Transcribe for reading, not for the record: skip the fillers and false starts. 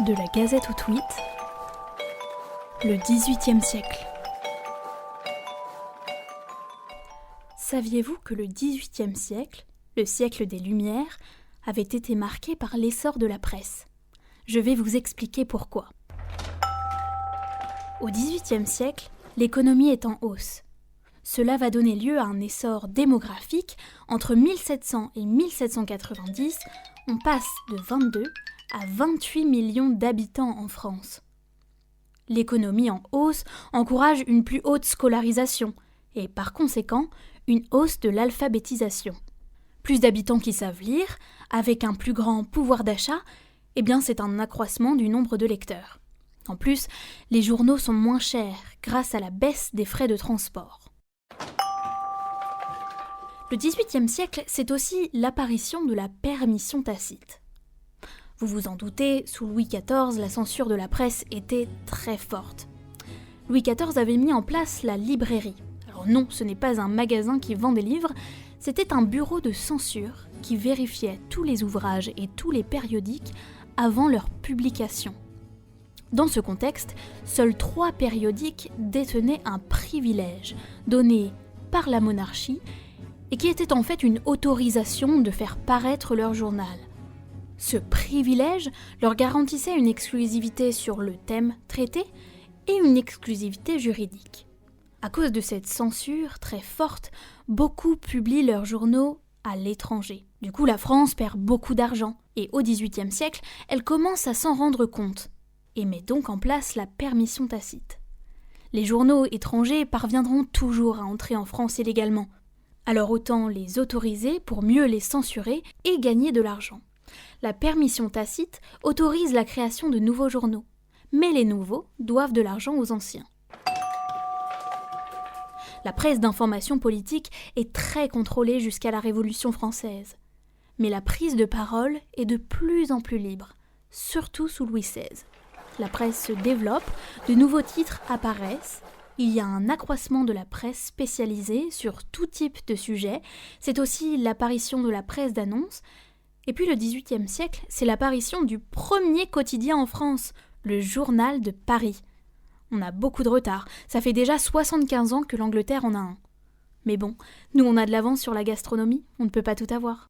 De la Gazette au tweet, le XVIIIe siècle. Saviez-vous que le XVIIIe siècle, le siècle des Lumières, avait été marqué par l'essor de la presse ? Je vais vous expliquer pourquoi. Au XVIIIe siècle, l'économie est en hausse. Cela va donner lieu à un essor démographique. Entre 1700 et 1790, on passe de 22 à 28 millions d'habitants en France. L'économie en hausse encourage une plus haute scolarisation et par conséquent une hausse de l'alphabétisation. Plus d'habitants qui savent lire, avec un plus grand pouvoir d'achat, c'est un accroissement du nombre de lecteurs. En plus, les journaux sont moins chers grâce à la baisse des frais de transport. Le XVIIIe siècle, c'est aussi l'apparition de la permission tacite. Vous vous en doutez, sous Louis XIV, la censure de la presse était très forte. Louis XIV avait mis en place la librairie. Alors non, ce n'est pas un magasin qui vend des livres, c'était un bureau de censure qui vérifiait tous les ouvrages et tous les périodiques avant leur publication. Dans ce contexte, seuls 3 périodiques détenaient un privilège donné par la monarchie et qui était en fait une autorisation de faire paraître leur journal. Ce privilège leur garantissait une exclusivité sur le thème traité et une exclusivité juridique. À cause de cette censure très forte, beaucoup publient leurs journaux à l'étranger. Du coup, la France perd beaucoup d'argent et au XVIIIe siècle, elle commence à s'en rendre compte et met donc en place la permission tacite. Les journaux étrangers parviendront toujours à entrer en France illégalement. Alors autant les autoriser pour mieux les censurer et gagner de l'argent. La permission tacite autorise la création de nouveaux journaux, mais les nouveaux doivent de l'argent aux anciens. La presse d'information politique est très contrôlée jusqu'à la Révolution française. Mais la prise de parole est de plus en plus libre, surtout sous Louis XVI. La presse se développe, de nouveaux titres apparaissent, il y a un accroissement de la presse spécialisée sur tout type de sujet, c'est aussi l'apparition de la presse d'annonces. Et puis le XVIIIe siècle, c'est l'apparition du premier quotidien en France, le Journal de Paris. On a beaucoup de retard, ça fait déjà 75 ans que l'Angleterre en a un. Mais bon, nous on a de l'avance sur la gastronomie, on ne peut pas tout avoir.